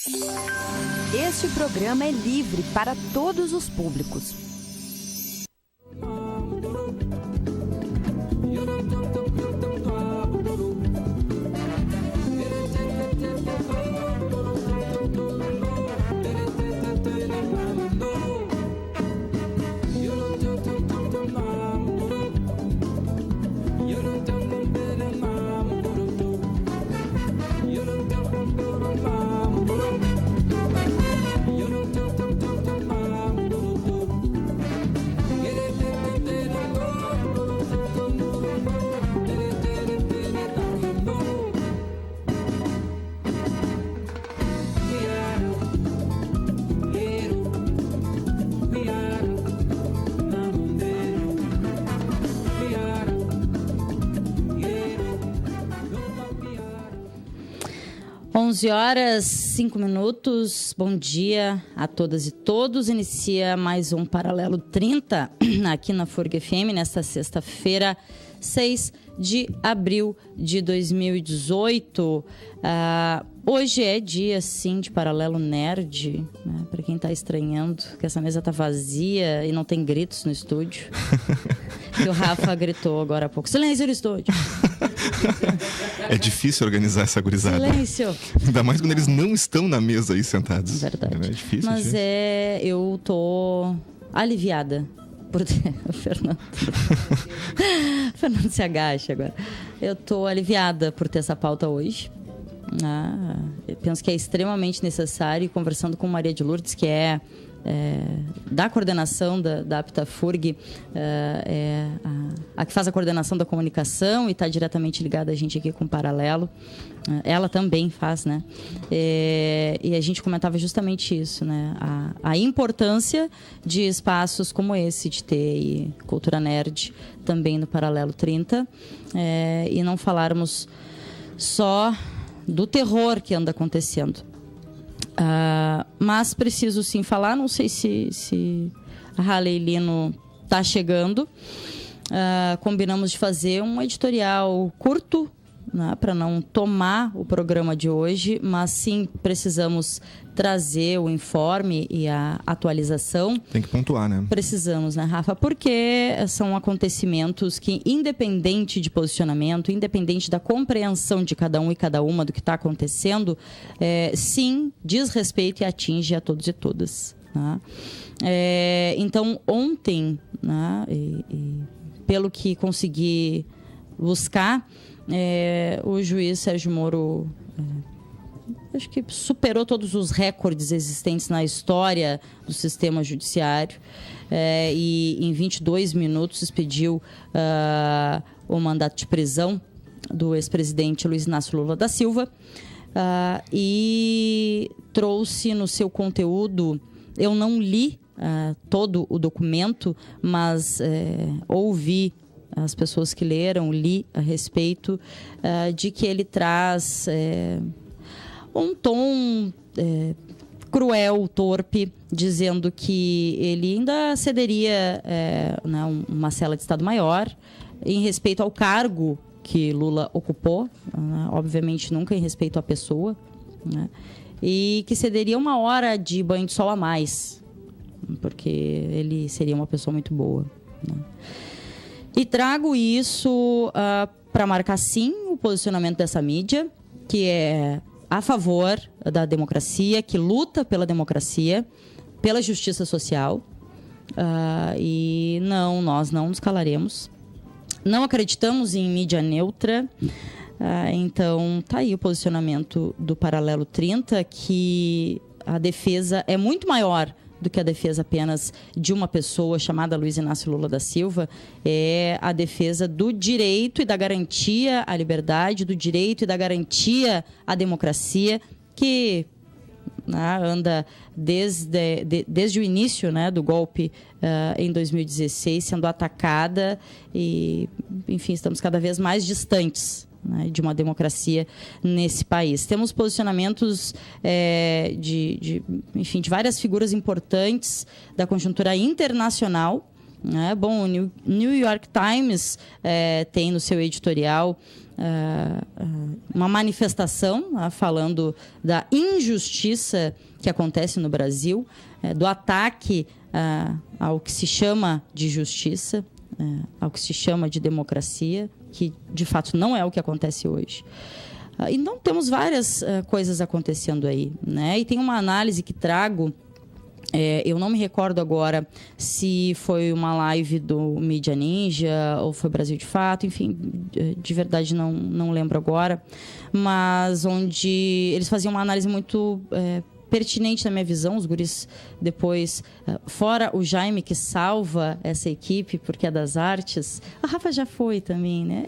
Este programa é livre para todos os públicos. Horas 5 minutos, bom dia a todas e todos. Inicia mais um Paralelo 30 aqui na FURG FM, nesta sexta-feira, 6 de abril de 2018. Hoje é dia, sim, de Paralelo Nerd, né? Para quem está estranhando que essa mesa está vazia e não tem gritos no estúdio. Que o Rafa gritou agora há pouco. Silêncio no estúdio. É difícil organizar essa gurizada. Silêncio. Ainda mais quando eles não estão na mesa aí sentados. Verdade. É difícil. Mas eu tô aliviada por ter... O Fernando se agacha agora. Eu tô aliviada por ter essa pauta hoje. Eu penso que é extremamente necessário, conversando com Maria de Lourdes, que é da coordenação da APTA-FURG, a que faz a coordenação da comunicação e está diretamente ligada a gente aqui com o Paralelo. Ela também faz, né? E a gente comentava justamente isso, né? A importância de espaços como esse, de ter cultura nerd também no Paralelo 30, e não falarmos só do terror que anda acontecendo. Mas preciso sim falar, não sei se a Haley Lino está chegando. Combinamos de fazer um editorial curto, né, para não tomar o programa de hoje, mas sim precisamos trazer o informe e a atualização. Tem que pontuar, né? Precisamos, né, Rafa? Porque são acontecimentos que, independente de posicionamento, independente da compreensão de cada um e cada uma do que está acontecendo, sim, diz respeito e atinge a todos e todas. Né? Então, ontem, né, pelo que consegui buscar, o juiz Sérgio Moro acho que superou todos os recordes existentes na história do sistema judiciário, e em 22 minutos expediu o mandato de prisão do ex-presidente Luiz Inácio Lula da Silva, e trouxe no seu conteúdo, eu não li todo o documento, mas ouvi as pessoas que leram, li a respeito, de que ele traz um tom cruel, torpe, dizendo que ele ainda cederia uma cela de Estado-Maior em respeito ao cargo que Lula ocupou, obviamente nunca em respeito à pessoa, né? E que cederia 1 hora de banho de sol a mais, porque ele seria uma pessoa muito boa, né? E trago isso para marcar, sim, o posicionamento dessa mídia, que é a favor da democracia, que luta pela democracia, pela justiça social. E não, nós não nos calaremos. Não acreditamos em mídia neutra. Então, tá aí o posicionamento do Paralelo 30, que a defesa é muito maior do que a defesa apenas de uma pessoa chamada Luiz Inácio Lula da Silva. É a defesa do direito e da garantia à liberdade, do direito e da garantia à democracia, que anda desde o início, né, do golpe em 2016, sendo atacada e, enfim, estamos cada vez mais distantes, né, de uma democracia nesse país. Temos posicionamentos de várias figuras importantes da conjuntura internacional, né? Bom, o New York Times tem no seu editorial uma manifestação falando da injustiça que acontece no Brasil, do ataque ao que se chama de justiça, ao que se chama de democracia, que de fato não é o que acontece hoje. Então temos várias coisas acontecendo aí, né? E tem uma análise que trago, eu não me recordo agora se foi uma live do Mídia Ninja ou foi Brasil de Fato, enfim, de verdade não lembro agora, mas onde eles faziam uma análise muito pertinente na minha visão. Os guris depois, fora o Jaime que salva essa equipe porque é das artes, a Rafa já foi também, né?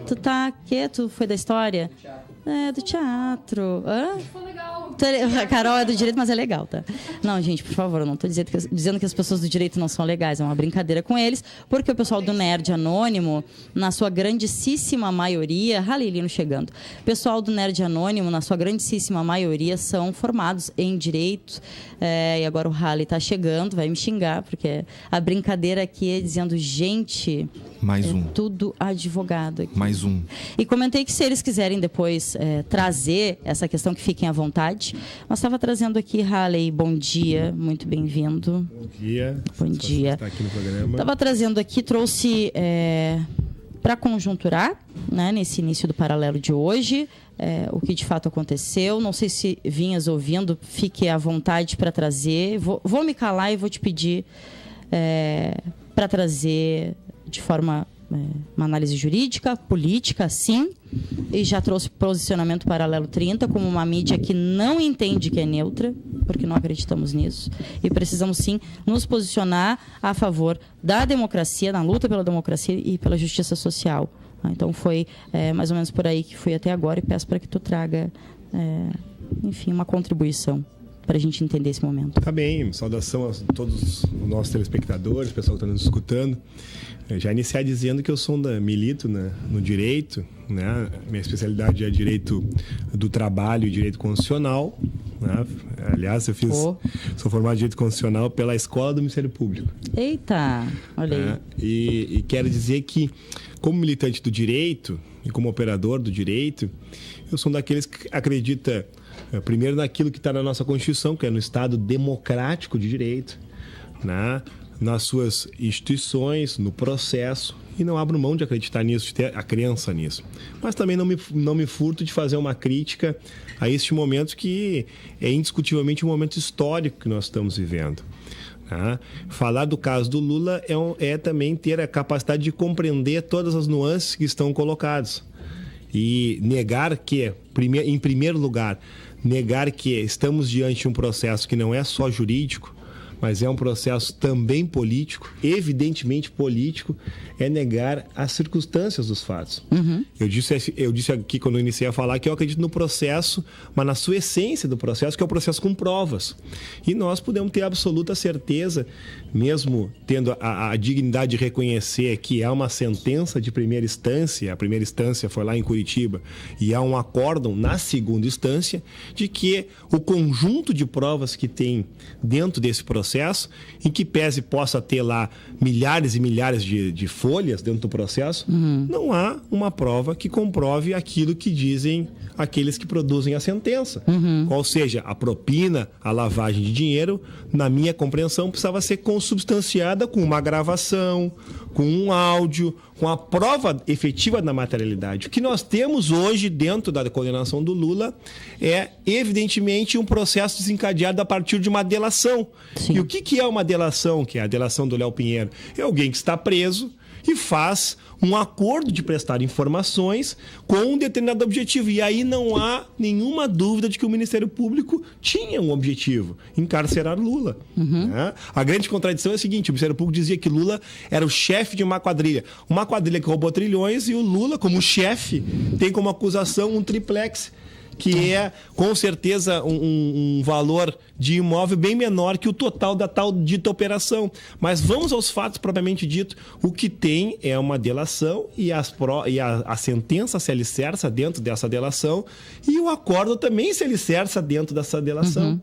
Tu tá quieto, foi da história? Do teatro. Foi legal. A Carol é do direito, mas é legal, tá? Não, gente, por favor, eu não tô dizendo que as pessoas do direito não são legais, é uma brincadeira com eles, porque o pessoal do Nerd Anônimo, na sua grandíssima maioria, Halilino chegando, o pessoal do Nerd Anônimo, na sua grandíssima maioria, são formados em direito, e agora o Halley tá chegando, vai me xingar, porque a brincadeira aqui é dizendo, gente, mais um. Tudo advogado aqui. Mais um. E comentei que se eles quiserem depois trazer essa questão, que fiquem à vontade. Mas estava trazendo aqui, Halley, bom dia, muito bem-vindo. Bom dia. Bom dia. Estar aqui no programa. Estava trazendo aqui, trouxe para conjunturar, né, nesse início do Paralelo de hoje, o que de fato aconteceu. Não sei se vinhas ouvindo, fique à vontade para trazer. Vou me calar e vou te pedir para trazer de forma... uma análise jurídica, política, sim, e já trouxe posicionamento Paralelo 30 como uma mídia que não entende que é neutra, porque não acreditamos nisso, e precisamos sim nos posicionar a favor da democracia, na luta pela democracia e pela justiça social. Então foi mais ou menos por aí que fui até agora, e peço para que tu traga, enfim, uma contribuição para a gente entender esse momento. Tá bem, saudação a todos os nossos telespectadores, o pessoal que está nos escutando. Já iniciar dizendo que eu milito no direito, né? Minha especialidade é direito do trabalho e direito constitucional, né? Aliás, sou formado em direito constitucional pela Escola do Ministério Público. Eita, olha aí. E quero dizer que, como militante do direito e como operador do direito, eu sou um daqueles que acredita primeiro naquilo que está na nossa Constituição, que é no Estado democrático de direito, né? Nas suas instituições, no processo, e não abro mão de acreditar nisso, de ter a crença nisso. Mas também não me furto de fazer uma crítica a este momento que é indiscutivelmente um momento histórico que nós estamos vivendo. Né? Falar do caso do Lula é também ter a capacidade de compreender todas as nuances que estão colocadas. E negar que, em primeiro lugar, negar que estamos diante de um processo que não é só jurídico, mas é um processo também político, evidentemente político, é negar as circunstâncias dos fatos. Uhum. Eu disse aqui, quando eu iniciei a falar, que eu acredito no processo, mas na sua essência do processo, que é o processo com provas. E nós podemos ter absoluta certeza, mesmo tendo a dignidade de reconhecer que há uma sentença de primeira instância, a primeira instância foi lá em Curitiba, e há um acórdão na segunda instância, de que o conjunto de provas que tem dentro desse processo, em que pese possa ter lá milhares e milhares de folhas dentro do processo, não há uma prova que comprove aquilo que dizem aqueles que produzem a sentença. Qual seja, a propina, a lavagem de dinheiro, na minha compreensão, precisava ser consubstanciada com uma gravação, com um áudio, com a prova efetiva da materialidade. O que nós temos hoje dentro da condenação do Lula é, evidentemente, um processo desencadeado a partir de uma delação. Sim. E o que é uma delação? Que é a delação do Léo Pinheiro? É alguém que está preso e faz um acordo de prestar informações com um determinado objetivo. E aí não há nenhuma dúvida de que o Ministério Público tinha um objetivo: encarcerar Lula. Né? A grande contradição é a seguinte: o Ministério Público dizia que Lula era o chefe de uma quadrilha que roubou trilhões, e o Lula, como chefe, tem como acusação um triplex, que é, com certeza, um valor de imóvel bem menor que o total da tal dita operação. Mas vamos aos fatos propriamente dito. O que tem é uma delação e a sentença se alicerça dentro dessa delação, e o acordo também se alicerça dentro dessa delação.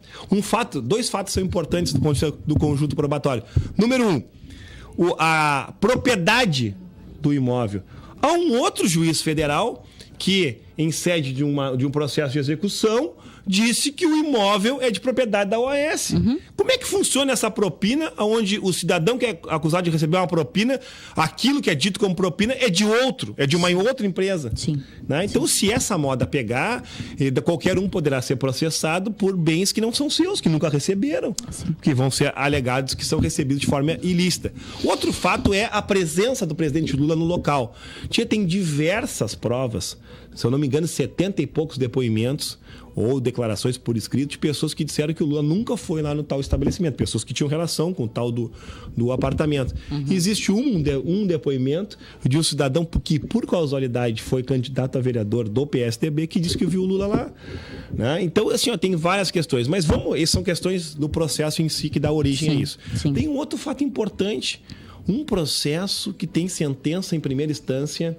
Dois fatos são importantes do ponto de vista do conjunto probatório. Número 1, a propriedade do imóvel. a um outro juiz federal que, em sede de um processo de execução, disse que o imóvel é de propriedade da OAS. Como é que funciona essa propina, onde o cidadão que é acusado de receber uma propina, aquilo que é dito como propina é de outro, é de uma outra empresa? Sim. Né? Então, se essa moda pegar, qualquer um poderá ser processado por bens que não são seus, que nunca receberam, que vão ser alegados que são recebidos de forma ilícita. Outro fato é a presença do presidente Lula no local. Tem diversas provas, se eu não me engano, 70 e poucos depoimentos ou declarações por escrito de pessoas que disseram que o Lula nunca foi lá no tal estabelecimento, pessoas que tinham relação com o tal do apartamento. Existe um depoimento de um cidadão que, por causalidade, foi candidato a vereador do PSDB, que disse que viu o Lula lá. Né? Então, assim, tem várias questões, mas essas são questões do processo em si que dá origem a isso. Sim. Tem um outro fato importante. Um processo que tem sentença em primeira instância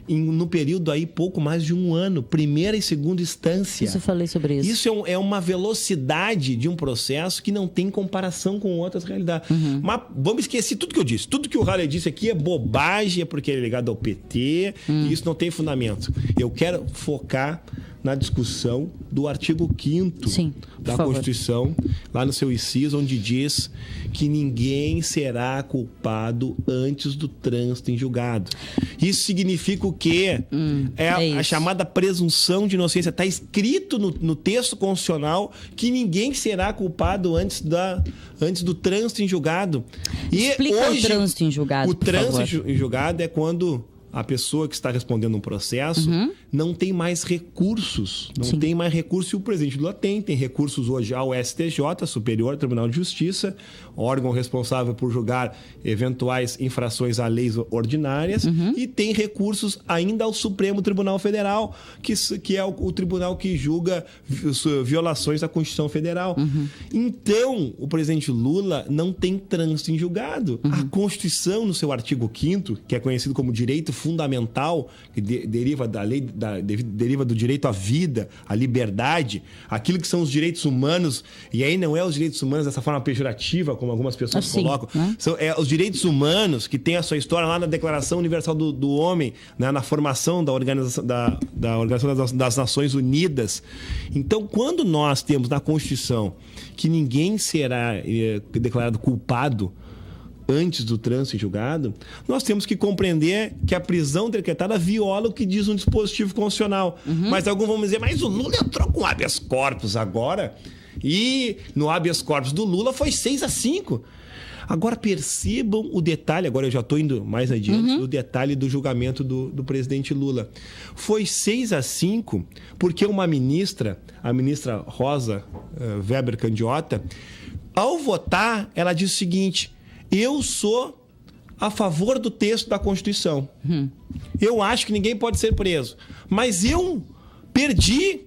no período aí pouco mais de um ano, primeira e segunda instância. Eu falei sobre isso. Isso é uma velocidade de um processo que não tem comparação com outras realidades. Mas vamos esquecer tudo que eu disse. Tudo que o Haller disse aqui é bobagem, é porque ele é ligado ao PT, e isso não tem fundamento. Eu quero focar na discussão do artigo 5º da Constituição, lá no seu inciso, onde diz que ninguém será culpado antes do trânsito em julgado. Isso significa o quê? A chamada presunção de inocência. Está escrito no texto constitucional que ninguém será culpado antes do trânsito em julgado. Explica hoje, o trânsito em julgado, o trânsito em julgado é quando a pessoa que está respondendo um processo não tem mais recursos. Não tem mais recursos, e o presidente Lula tem recursos hoje ao STJ, Superior Tribunal de Justiça, órgão responsável por julgar eventuais infrações a leis ordinárias, e tem recursos ainda ao Supremo Tribunal Federal, que é o tribunal que julga violações da Constituição Federal. Então, o presidente Lula não tem trânsito em julgado. A Constituição, no seu artigo 5º, que é conhecido como direito fundamental, que deriva da lei, deriva do direito à vida, à liberdade, aquilo que são os direitos humanos, e aí não é os direitos humanos dessa forma pejorativa, como algumas pessoas colocam, né? São os direitos humanos que tem a sua história lá na Declaração Universal do Homem, né? Na formação da Organização das Nações Unidas. Então, quando nós temos na Constituição que ninguém será declarado culpado antes do trânsito em julgado, nós temos que compreender que a prisão decretada viola o que diz um dispositivo constitucional. Mas alguns vão dizer, mas o Lula entrou com habeas corpus agora, e no habeas corpus do Lula foi 6-5. Agora percebam o detalhe, agora eu já estou indo mais adiante, o detalhe do julgamento do presidente Lula. Foi 6-5 porque uma ministra, a ministra Rosa Weber Candiota, ao votar, ela disse o seguinte: eu sou a favor do texto da Constituição. Eu acho que ninguém pode ser preso. Mas eu perdi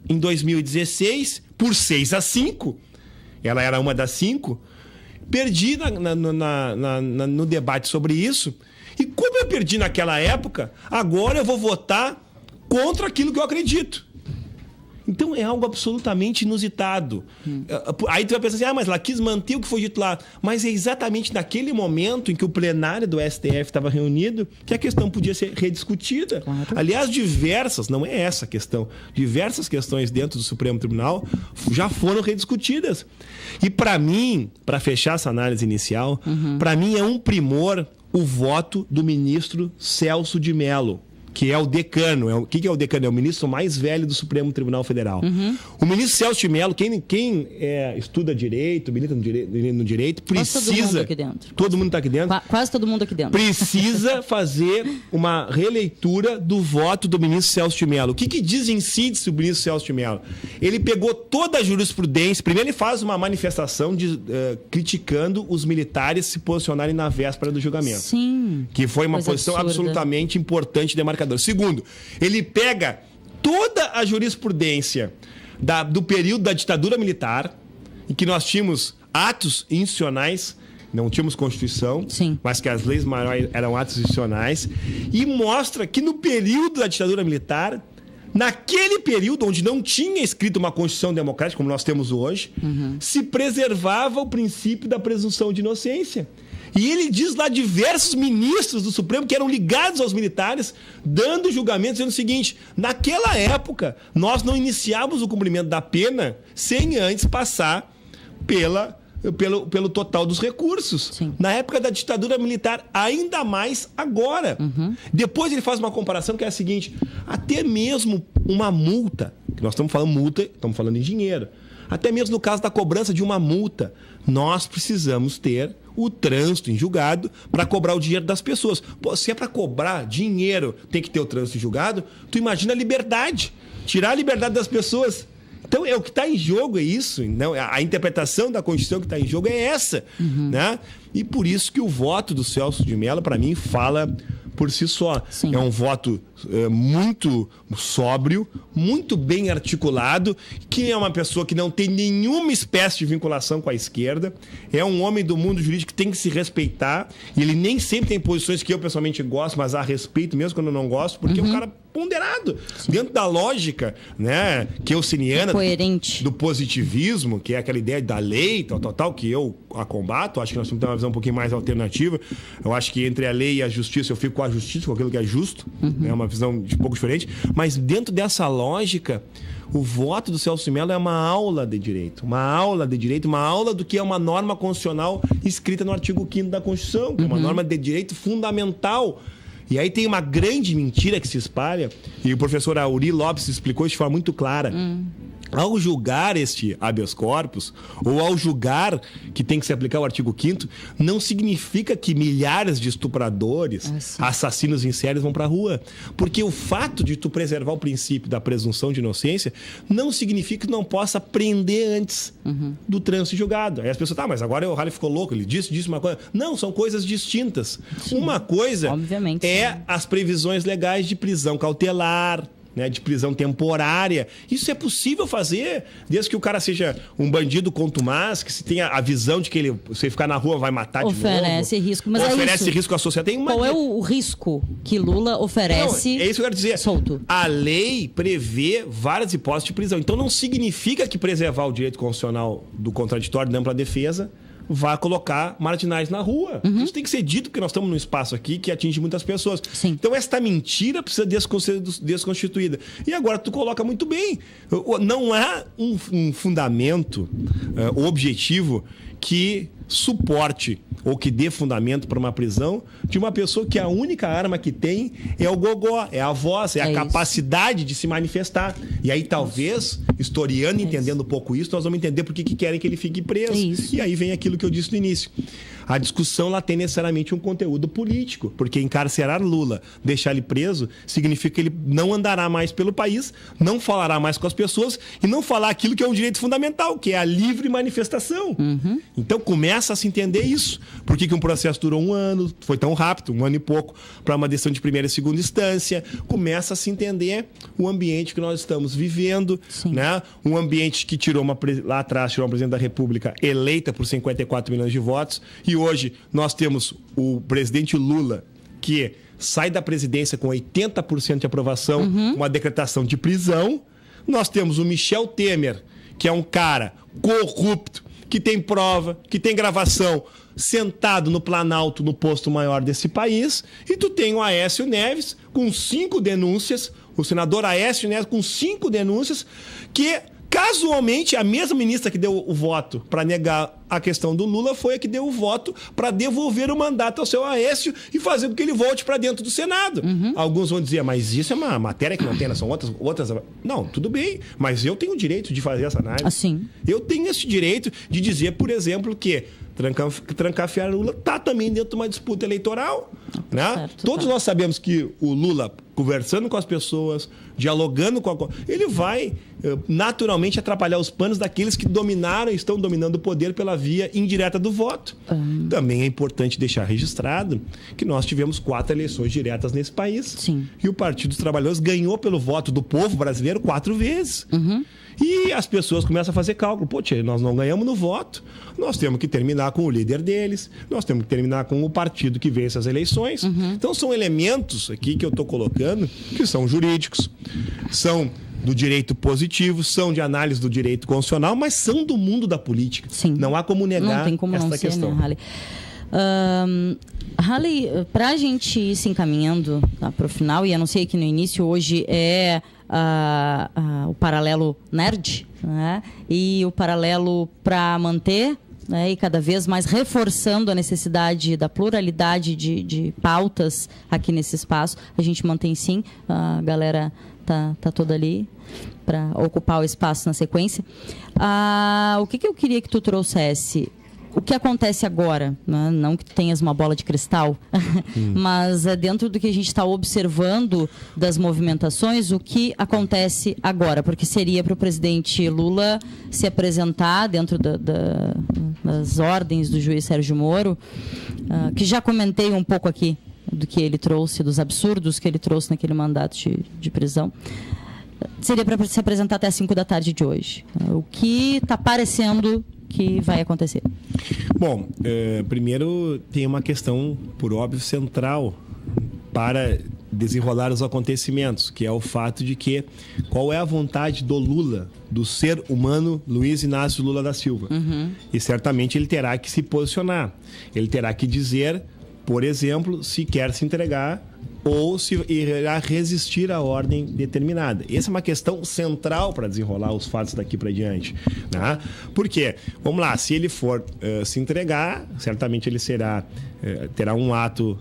em 2016 por 6-5. Ela era uma das 5. Perdi no debate sobre isso. E como eu perdi naquela época, agora eu vou votar contra aquilo que eu acredito. Então é algo absolutamente inusitado. Aí tu vai pensar assim, mas ela quis manter o que foi dito lá. Mas é exatamente naquele momento em que o plenário do STF estava reunido que a questão podia ser rediscutida. Claro. Aliás, não é essa a questão, diversas questões dentro do Supremo Tribunal já foram rediscutidas. E para mim, para fechar essa análise inicial, para mim é um primor o voto do ministro Celso de Mello, que é o decano. O que é o decano? É o ministro mais velho do Supremo Tribunal Federal. O ministro Celso de Mello, quem estuda direito, milita no direito, precisa... Quase todo mundo aqui dentro. Todo mundo está aqui dentro? Quase todo mundo aqui dentro. Precisa fazer uma releitura do voto do ministro Celso de Mello. O que diz em síntese o ministro Celso de Mello? Ele pegou toda a jurisprudência. Primeiro ele faz uma manifestação criticando os militares se posicionarem na véspera do julgamento. Sim. Que foi uma posição absolutamente importante e demarcadora. Segundo, ele pega toda a jurisprudência do período da ditadura militar, em que nós tínhamos atos institucionais, não tínhamos Constituição, mas que as leis maiores eram atos institucionais, e mostra que no período da ditadura militar, naquele período onde não tinha escrito uma Constituição democrática, como nós temos hoje, se preservava o princípio da presunção de inocência. E ele diz lá diversos ministros do Supremo que eram ligados aos militares, dando julgamento, dizendo o seguinte: naquela época, nós não iniciávamos o cumprimento da pena sem antes passar pelo total dos recursos. Sim. Na época da ditadura militar, ainda mais agora. Depois ele faz uma comparação que é a seguinte: até mesmo uma multa, que nós estamos falando multa, estamos falando em dinheiro, até mesmo no caso da cobrança de uma multa, nós precisamos ter o trânsito em julgado para cobrar o dinheiro das pessoas. Pô, se é para cobrar dinheiro, tem que ter o trânsito em julgado, tu imagina a liberdade, tirar a liberdade das pessoas. Então, o que está em jogo é isso, não? A interpretação da Constituição que está em jogo é essa. Né? E por isso que o voto do Celso de Mello, para mim, fala por si só. Sim. É um voto muito sóbrio, muito bem articulado, que é uma pessoa que não tem nenhuma espécie de vinculação com a esquerda, é um homem do mundo jurídico que tem que se respeitar, e ele nem sempre tem posições que eu pessoalmente gosto, mas há respeito mesmo quando eu não gosto, porque é um cara ponderado, dentro da lógica, né, kelseniana, coerente, do positivismo, que é aquela ideia da lei, tal, que eu a combato. Acho que nós temos que ter uma visão um pouquinho mais alternativa. Eu acho que entre a lei e a justiça, eu fico com a justiça, com aquilo que é justo. É uma visão um pouco diferente. Mas dentro dessa lógica, o voto do Celso de Mello é uma aula de direito. Uma aula de direito, uma aula do que é uma norma constitucional escrita no artigo 5º da Constituição, que é uma norma de direito fundamental. E aí tem uma grande mentira que se espalha, e o professor Auri Lopes explicou isso de forma muito clara. Ao julgar este habeas corpus, ou ao julgar que tem que se aplicar o artigo 5º, não significa que milhares de estupradores, assassinos em série vão para a rua. Porque o fato de tu preservar o princípio da presunção de inocência não significa que não possa prender antes do trânsito julgado. Aí as pessoas, mas agora o Rally ficou louco, ele disse uma coisa. Não, são coisas distintas. Sim. Uma coisa obviamente, é as previsões legais de prisão cautelar, né, de prisão temporária. Isso é possível fazer, desde que o cara seja um bandido contumaz, que se tenha a visão de que ele, se ficar na rua, vai matar de novo. Oferece risco. Mas oferece risco à sociedade. Qual é o risco que Lula oferece? Não, é isso que eu quero dizer. Solto. A lei prevê várias hipóteses de prisão. Então não significa que preservar o direito constitucional do contraditório, da ampla defesa, vai colocar marginais na rua. Isso tem que ser dito, porque nós estamos num espaço aqui que atinge muitas pessoas. Sim. Então, esta mentira precisa ser desconstituída. E agora tu coloca muito bem. Não há um fundamento objetivo que suporte ou que dê fundamento para uma prisão de uma pessoa que a única arma que tem é o gogó, é a voz, é a capacidade de se manifestar. E aí talvez, historiando e entendendo um pouco isso, nós vamos entender por que querem que ele fique preso. E aí vem aquilo que eu disse no início. A discussão lá tem necessariamente um conteúdo político, porque encarcerar Lula, deixar ele preso, significa que ele não andará mais pelo país, não falará mais com as pessoas e não falar aquilo que é um direito fundamental, que é a livre manifestação. Então começa a se entender isso. Por que um processo durou 1 ano, foi tão rápido, 1 ano e pouco, para uma decisão de primeira e segunda instância. Começa a se entender o ambiente que nós estamos vivendo, né? Um ambiente que lá atrás tirou uma presidente da República eleita por 54 milhões de votos, e hoje nós temos o presidente Lula, que sai da presidência com 80% de aprovação, uma decretação de prisão. Nós temos o Michel Temer, que é um cara corrupto, que tem prova, que tem gravação, sentado no Planalto, no posto maior desse país. E tu tem o Aécio Neves com 5 denúncias, o senador Aécio Neves com 5 denúncias, que casualmente a mesma ministra que deu o voto para negar a questão do Lula foi a que deu o voto para devolver o mandato ao seu Aécio e fazer com que ele volte para dentro do Senado. Alguns vão dizer, mas isso é uma matéria que não tem, são outras... Não, tudo bem, mas eu tenho o direito de fazer essa análise. Assim. Eu tenho esse direito de dizer, por exemplo, que trancafiar Lula está também dentro de uma disputa eleitoral. Né? Certo, Todos nós sabemos que o Lula, conversando com as pessoas, dialogando com ele vai naturalmente atrapalhar os planos daqueles que dominaram e estão dominando o poder pela via indireta do voto. Também é importante deixar registrado que nós tivemos 4 eleições diretas nesse país. Sim. E o Partido dos Trabalhadores ganhou pelo voto do povo brasileiro 4 vezes. E as pessoas começam a fazer cálculo. Pô, tia, nós não ganhamos no voto. Nós temos que terminar com o líder deles. Nós temos que terminar com o partido que vence as eleições. Então, são elementos aqui que eu estou colocando que são jurídicos, são do direito positivo, são de análise do direito constitucional, mas são do mundo da política. Sim. Não há como negar não tem como essa não ser, questão. Né, Rally? Halley, para a gente ir se encaminhando para o final, e anunciei que no início hoje é o paralelo nerd, né? E o paralelo para manter, né? E cada vez mais reforçando a necessidade da pluralidade de pautas aqui nesse espaço. A gente mantém sim, a galera tá toda ali para ocupar o espaço na sequência. O que eu queria que tu trouxesse? O que acontece agora, né? Não que tu tenhas uma bola de cristal, mas dentro do que a gente está observando das movimentações, o que acontece agora? Porque seria para o presidente Lula se apresentar dentro das ordens do juiz Sérgio Moro, que já comentei um pouco aqui do que ele trouxe, dos absurdos que ele trouxe naquele mandato de prisão. Seria para se apresentar até às 5 da tarde de hoje. O que está parecendo que vai acontecer? Bom, primeiro tem uma questão, por óbvio, central para desenrolar os acontecimentos, que é o fato de que qual é a vontade do Lula, do ser humano Luiz Inácio Lula da Silva. E certamente ele terá que se posicionar. Ele terá que dizer, por exemplo, se quer se entregar ou se irá resistir à ordem determinada. Essa é uma questão central para desenrolar os fatos daqui para diante, né? Por quê? Vamos lá, se ele for se entregar, certamente ele terá um ato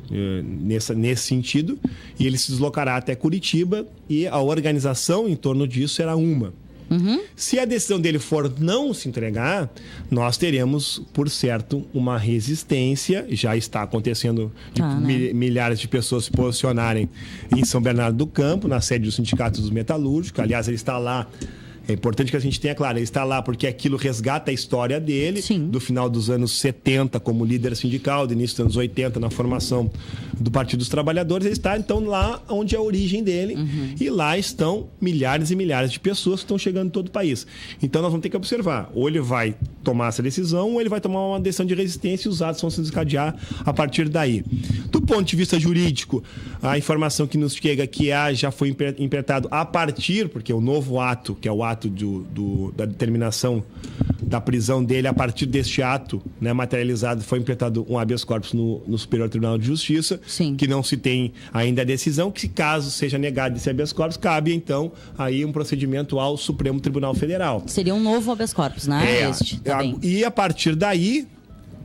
nesse sentido, e ele se deslocará até Curitiba, e a organização em torno disso será uma. Se a decisão dele for não se entregar, nós teremos, por certo, uma resistência. Já está acontecendo de milhares de pessoas se posicionarem em São Bernardo do Campo, na sede do Sindicato dos Metalúrgicos. Aliás, ele está lá. É importante que a gente tenha claro, ele está lá porque aquilo resgata a história dele, do final dos anos 70 como líder sindical, do início dos anos 80 na formação do Partido dos Trabalhadores. Ele está, então, lá onde é a origem dele, e lá estão milhares e milhares de pessoas que estão chegando em todo o país. Então, nós vamos ter que observar, ou ele vai tomar essa decisão, ou ele vai tomar uma decisão de resistência e os atos vão se desencadear a partir daí. Do ponto de vista jurídico, a informação que nos chega que já foi impetrado a partir, porque o novo ato, que é o ato da determinação da prisão dele, a partir deste ato, né, materializado, foi impetrado um habeas corpus no Superior Tribunal de Justiça, que não se tem ainda a decisão, que caso seja negado esse habeas corpus, cabe então aí um procedimento ao Supremo Tribunal Federal. Seria um novo habeas corpus, né? E a partir daí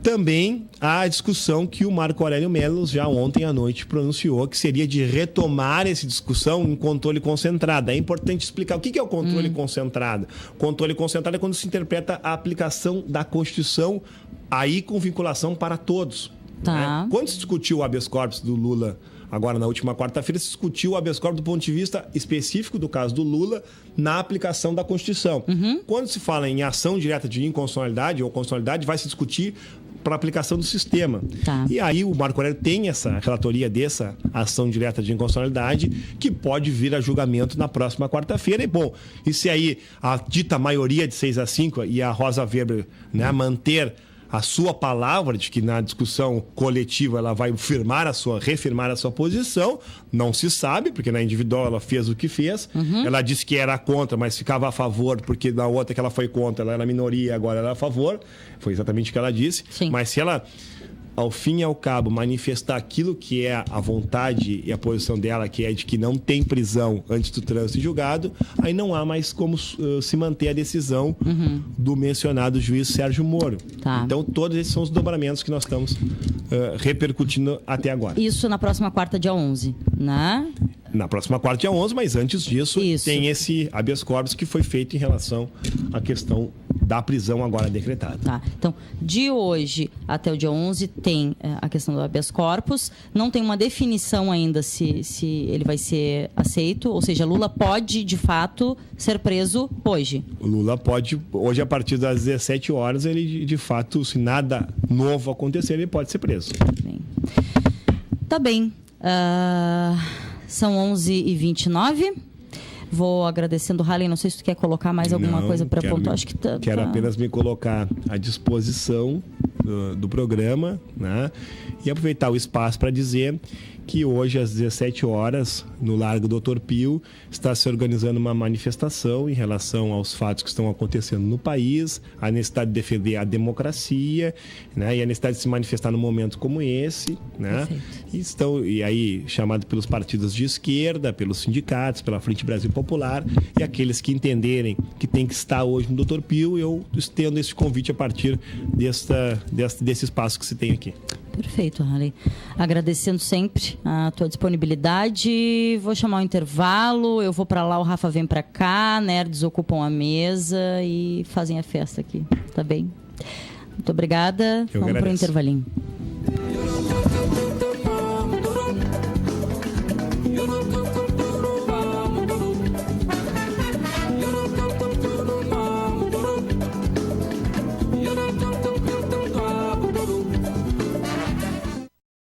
também há a discussão que o Marco Aurélio Mello já ontem à noite pronunciou, que seria de retomar essa discussão em controle concentrado. É importante explicar o que é o controle concentrado. O controle concentrado é quando se interpreta a aplicação da Constituição, aí com vinculação para todos. Né? Quando se discutiu o habeas corpus do Lula, agora na última quarta-feira, se discutiu o habeas corpus do ponto de vista específico do caso do Lula na aplicação da Constituição. Quando se fala em ação direta de inconstitucionalidade ou constitucionalidade, vai se discutir para aplicação do sistema. E aí o Marco Aurélio tem essa relatoria dessa ação direta de inconstitucionalidade que pode vir a julgamento na próxima quarta-feira. E se aí a dita maioria de 6-5 e a Rosa Weber, né, manter a sua palavra de que na discussão coletiva ela vai reafirmar a sua posição, não se sabe, porque na individual ela fez o que fez. Ela disse que era contra, mas ficava a favor, porque na outra que ela foi contra, ela era minoria, agora ela era a favor. Foi exatamente o que ela disse. Mas se ela, ao fim e ao cabo, manifestar aquilo que é a vontade e a posição dela, que é de que não tem prisão antes do trânsito julgado, aí não há mais como se manter a decisão do mencionado juiz Sérgio Moro. Então, todos esses são os dobramentos que nós estamos repercutindo até agora. Isso na próxima quarta, dia 11, né? Na próxima quarta, dia 11, mas antes disso, tem esse habeas corpus que foi feito em relação à questão da prisão agora decretada. Então, de hoje até o dia 11 tem a questão do habeas corpus. Não tem uma definição ainda se ele vai ser aceito. Ou seja, Lula pode, de fato, ser preso hoje. O Lula pode, hoje a partir das 17 horas, ele, de fato, se nada novo acontecer, ele pode ser preso. Tá bem. São 11h29. Vou agradecendo o Halley. Não sei se tu quer colocar mais alguma coisa para pontuar. Acho que quero apenas me colocar à disposição do programa, né? E aproveitar o espaço para dizer que hoje, às 17 horas, no Largo Doutor Pio, está se organizando uma manifestação em relação aos fatos que estão acontecendo no país, a necessidade de defender a democracia, né, e a necessidade de se manifestar num momento como esse, né? E aí chamado pelos partidos de esquerda, pelos sindicatos, pela Frente Brasil Popular, e aqueles que entenderem que tem que estar hoje no Doutor Pio, eu estendo esse convite a partir desse espaço que se tem aqui. Perfeito, Harley. Agradecendo sempre a tua disponibilidade. Vou chamar um intervalo, eu vou para lá, o Rafa vem para cá, nerds ocupam a mesa e fazem a festa aqui, tá bem? Muito obrigada. Vamos para o intervalinho.